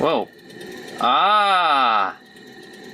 Whoa. Ah!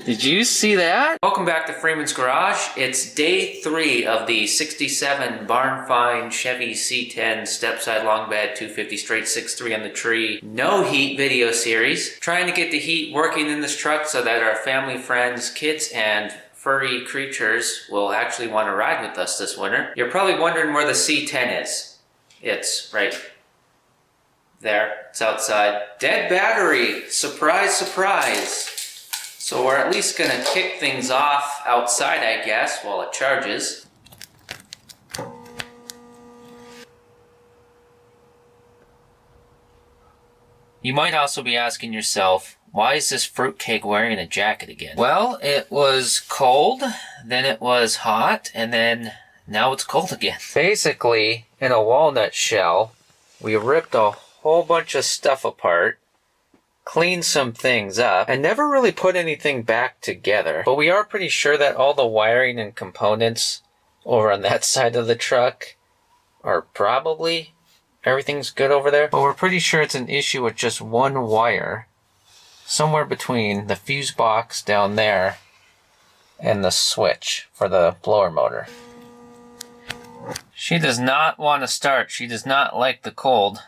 Did you see that? Welcome back to Freeman's Garage. It's day 3 of the 67 barn find Chevy C10 Stepside long bed 250 straight 6.3 on the tree no heat video series. Trying to get the heat working in this truck so that our family, friends, kids, and furry creatures will actually want to ride with us this winter. You're probably wondering where the C10 is. It's right there. It's outside. Dead battery. Surprise, surprise. So we're at least gonna kick things off outside, I guess, while it charges. You might also be asking yourself, why is this fruitcake wearing a jacket again? Well, it was cold, then it was hot, and then now it's cold again. Basically, in a walnut shell, we ripped a whole bunch of stuff apart, cleaned some things up, and never really put anything back together. But we are pretty sure that all the wiring and components over on that side of the truck are probably, everything's good over there. But we're pretty sure it's an issue with just one wire, somewhere between the fuse box down there and the switch for the blower motor. She does not want to start. She does not like the cold.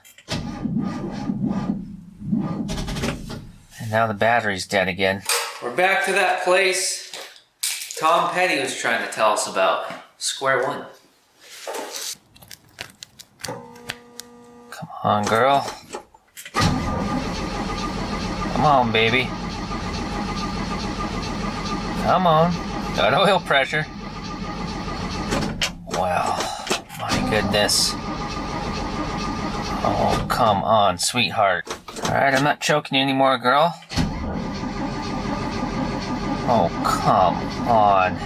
Now the battery's dead again. We're back to that place Tom Petty was trying to tell us about. Square one. Come on, girl. Come on, baby. Come on. Got oil pressure. Wow. My goodness. Oh, come on, sweetheart. Alright, I'm not choking you anymore, girl. Oh, come on.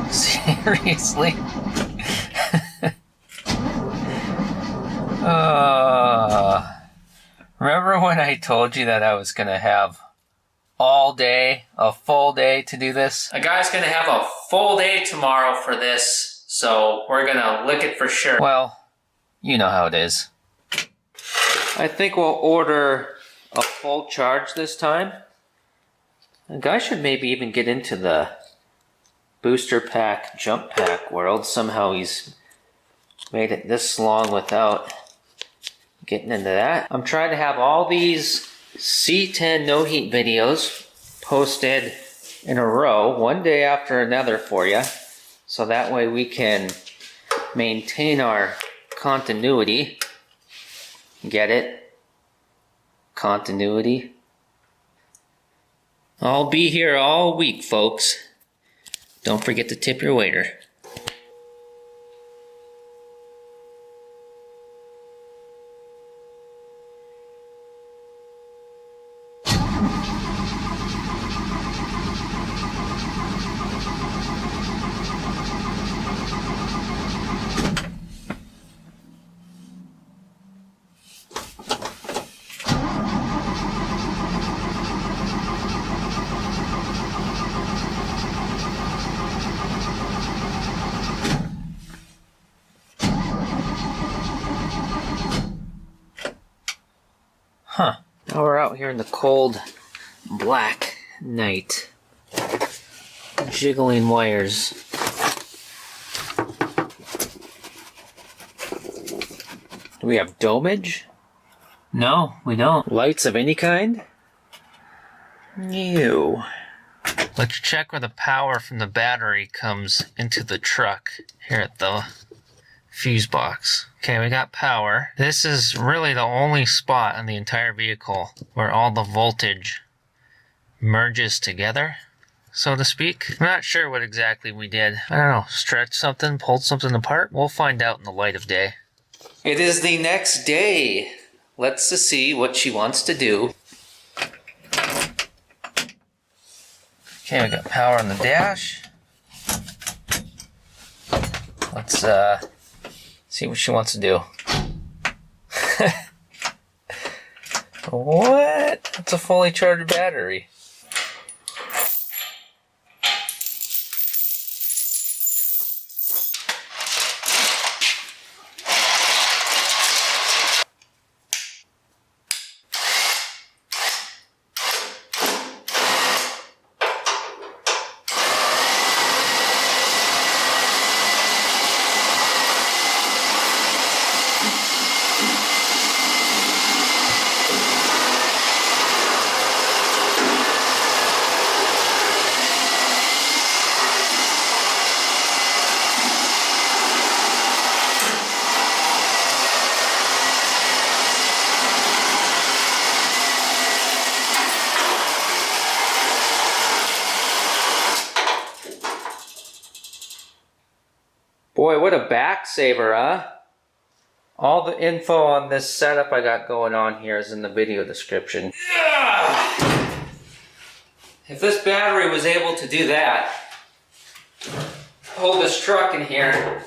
Seriously? Remember when I told you that I was going to have all day, a full day to do this? A guy's going to have a full day tomorrow for this, so we're going to lick it for sure. Well, you know how it is. I think we'll order a full charge this time. The guy should maybe even get into the booster pack, jump pack world. Somehow he's made it this long without getting into that. I'm trying to have all these C10 no heat videos posted in a row, one day after another for you. So that way we can maintain our continuity. Get it? Continuity. I'll be here all week, folks. Don't forget to tip your waiter. Huh. Now we're out here in the cold, black night, jiggling wires. Do we have domage? No, we don't. Lights of any kind? No. Let's check where the power from the battery comes into the truck here at the fuse box. Okay, we got power. This is really the only spot on the entire vehicle where all the voltage merges together, so to speak. I'm not sure what exactly we did. I don't know, stretched something, pulled something apart? We'll find out in the light of day. It is the next day. Let's see what she wants to do. Okay, we got power on the dash. Let's see what she wants to do. What? It's a fully charged battery. Boy, what a back saver, huh? All the info on this setup I got going on here is in the video description. If this battery was able to do that, hold this truck in here,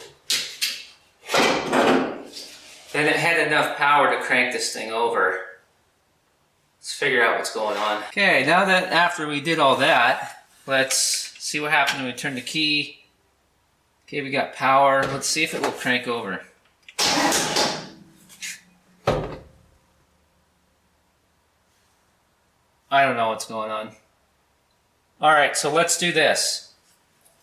then it had enough power to crank this thing over. Let's figure out what's going on. Okay, now that after we did all that, let's see what happens when we turn the key. Okay, we got power. Let's see if it will crank over. I don't know what's going on. Alright, so let's do this.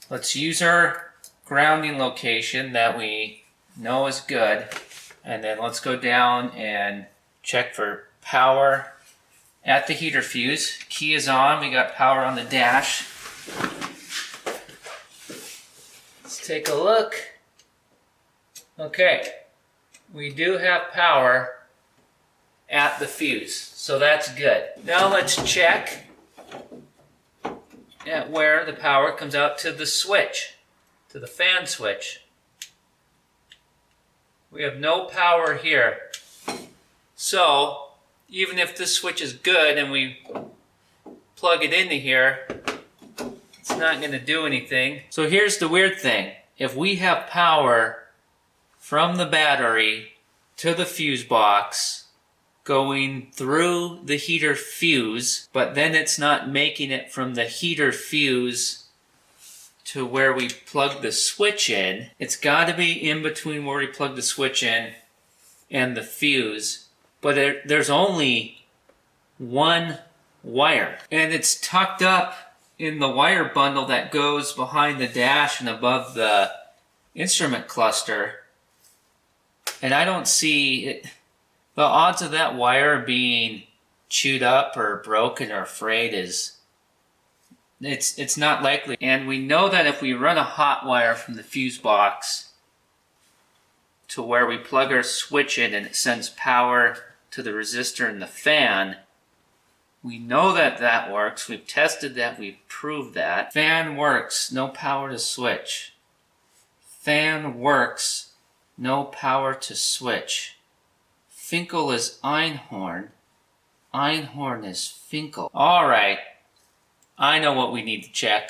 Let's use our grounding location that we know is good. And then let's go down and check for power at the heater fuse. Key is on. We got power on the dash. Let's take a look. Okay. We do have power at the fuse, so that's good. Now let's check at where the power comes out to the switch, to the fan switch. We have no power here. So, even if this switch is good and we plug it into here, it's not going to do anything. So here's the weird thing. If we have power from the battery to the fuse box, going through the heater fuse, but then it's not making it from the heater fuse to where we plug the switch in. It's got to be in between where we plug the switch in and the fuse, but there's only one wire, and it's tucked up in the wire bundle that goes behind the dash and above the instrument cluster, and I don't see it. The odds of that wire being chewed up or broken or frayed is, it's not likely. And we know that if we run a hot wire from the fuse box to where we plug our switch in and it sends power to the resistor and the fan, we know that that works. We've tested that. We've proved that. Fan works. No power to switch. Fan works. No power to switch. Finkel is Einhorn. Einhorn is Finkel. Alright. I know what we need to check.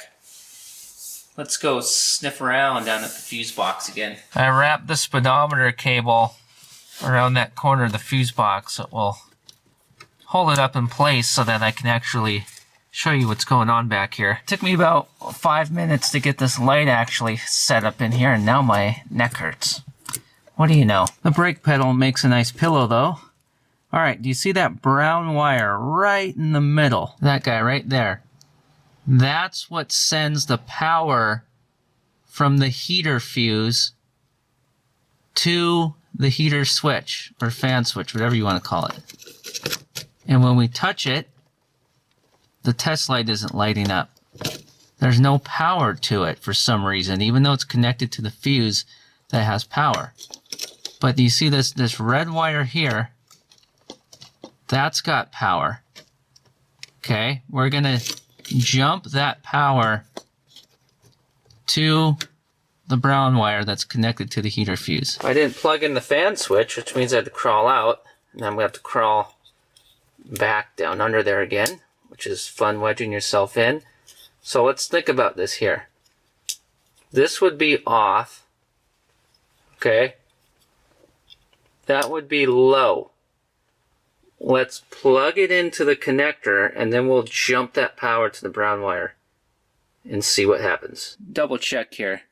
Let's go sniff around down at the fuse box again. I wrapped the speedometer cable around that corner of the fuse box so it will hold it up in place so that I can actually show you what's going on back here. It took me about 5 minutes to get this light actually set up in here, and now my neck hurts. What do you know? The brake pedal makes a nice pillow though. Alright, do you see that brown wire right in the middle? That guy right there. That's what sends the power from the heater fuse to the heater switch, or fan switch, whatever you want to call it. And when we touch it, the test light isn't lighting up. There's no power to it for some reason, even though it's connected to the fuse that has power. But you see this red wire here? That's got power. Okay, we're gonna jump that power to the brown wire that's connected to the heater fuse. I didn't plug in the fan switch, which means I had to crawl out, and then we have to crawl back down under there again, which is fun wedging yourself in. So let's think about this here. This would be off. Okay, that would be low. Let's plug it into the connector and then we'll jump that power to the brown wire and see what happens. Double check here.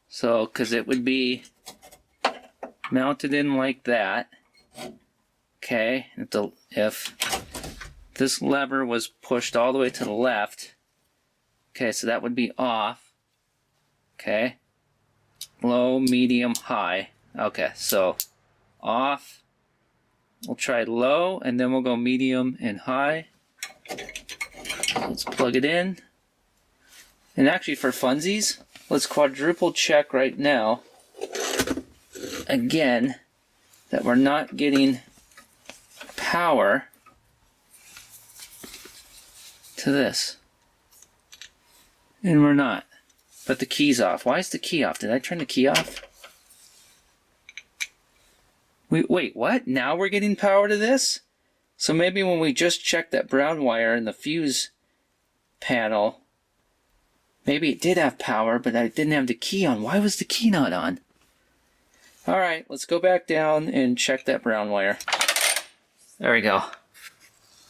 So, because it would be mounted in like that. Okay, if this lever was pushed all the way to the left, okay, so that would be off. Okay. Low, medium, high. Okay, so off. We'll try low, and then we'll go medium and high. Let's plug it in. And actually, for funsies, let's quadruple check right now, again, that we're not getting power to this. And we're not. But the key's off. Why is the key off? Did I turn the key off? Wait, what? Now we're getting power to this? So maybe when we just checked that brown wire in the fuse panel, maybe it did have power, but I didn't have the key on. Why was the key not on? Alright, let's go back down and check that brown wire. There we go.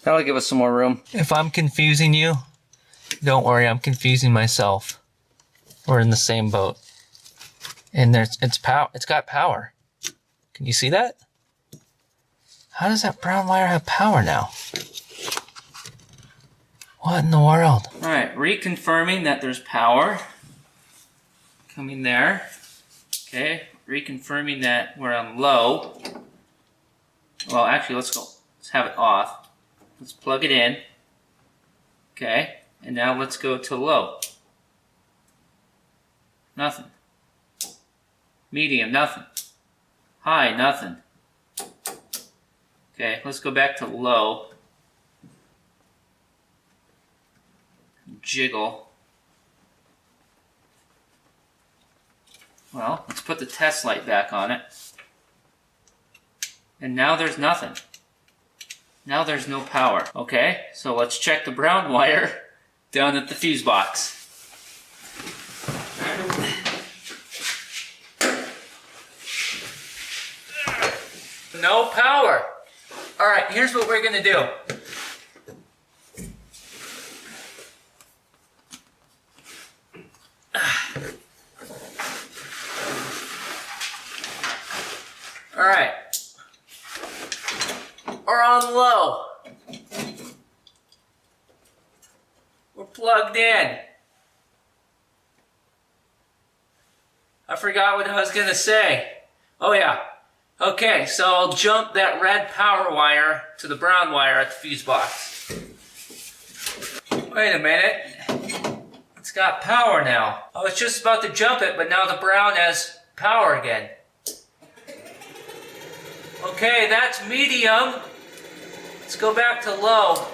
That'll give us some more room. If I'm confusing you, don't worry, I'm confusing myself. We're in the same boat. And it's got power. Can you see that? How does that brown wire have power now? What in the world? Alright, reconfirming that there's power coming there. Okay, reconfirming that we're on low. Well, actually, let's have it off. Let's plug it in. Okay, and now let's go to low. Nothing. Medium, nothing. High, nothing. Okay, let's go back to low. Jiggle. Well, let's put the test light back on it. And now there's nothing. Now there's no power. Okay, so let's check the brown wire down at the fuse box. No power. All right, here's what we're gonna do. All right, we're on low. We're plugged in. I forgot what I was gonna say. Oh yeah. Okay, so I'll jump that red power wire to the brown wire at the fuse box. Wait a minute. It's got power now. I was just about to jump it, but now the brown has power again. Okay, that's medium. Let's go back to low.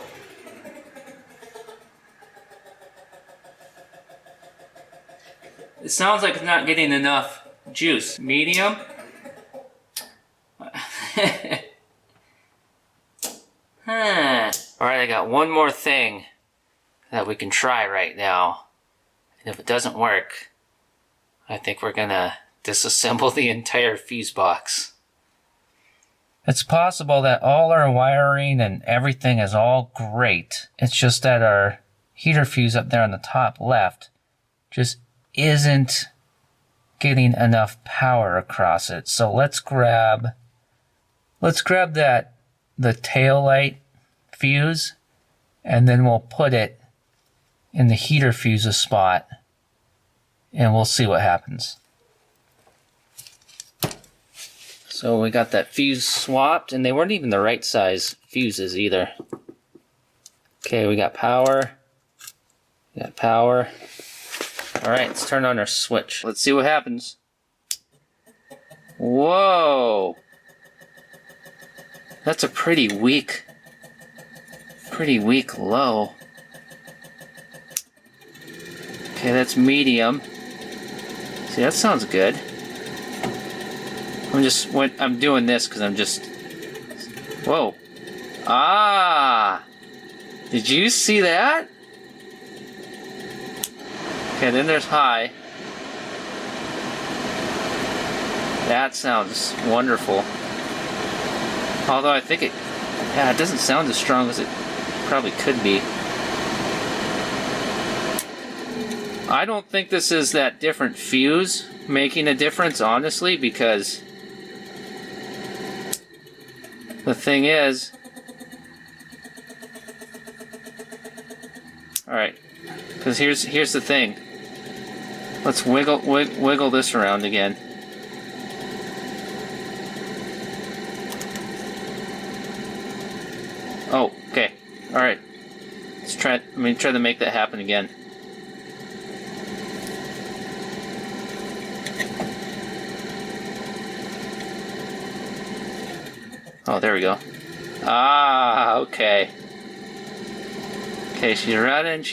It sounds like it's not getting enough juice. Medium. Alright, I got one more thing that we can try right now. And if it doesn't work, I think we're gonna disassemble the entire fuse box. It's possible that all our wiring and everything is all great. It's just that our heater fuse up there on the top left just isn't getting enough power across it. So let's grab the tail light fuse, and then we'll put it in the heater fuse's spot, and we'll see what happens. So we got that fuse swapped, and they weren't even the right size fuses either. Okay, we got power. We got power. Alright, let's turn on our switch. Let's see what happens. Whoa! That's a pretty weak low. Okay, that's medium. See, that sounds good. I'm doing this because I'm just... Whoa. Ah! Did you see that? Okay, then there's high. That sounds wonderful. Although I think it doesn't sound as strong as it probably could be. I don't think this is that different fuse making a difference, honestly, because the thing is... Alright, because here's the thing. Let's wiggle this around again. Oh, okay. Alright. Let's try to make that happen again. Oh, there we go. Ah, okay. Okay, she's running.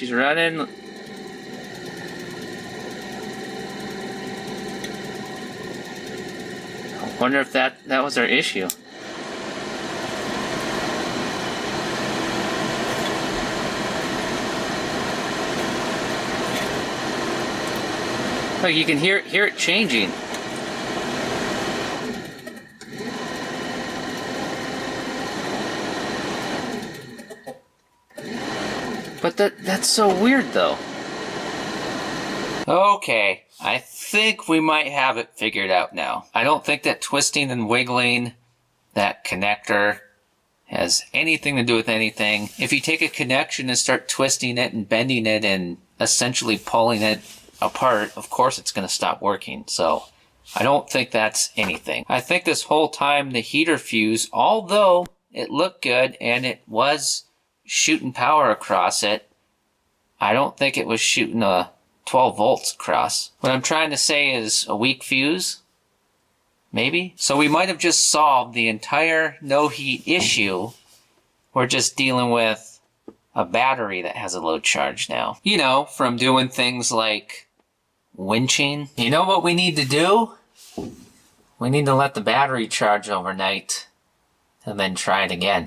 Wonder if that was our issue. Look, you can hear it changing. But that's so weird though. Okay, I think we might have it figured out now. I don't think that twisting and wiggling that connector has anything to do with anything. If you take a connection and start twisting it and bending it and essentially pulling it apart, of course it's going to stop working. So I don't think that's anything. I think this whole time the heater fuse, although it looked good and it was shooting power across it, I don't think it was shooting a 12 volts across. What I'm trying to say is a weak fuse, maybe? So we might have just solved the entire no heat issue. We're just dealing with a battery that has a low charge now. You know, from doing things like winching. You know what we need to do? We need to let the battery charge overnight and then try it again.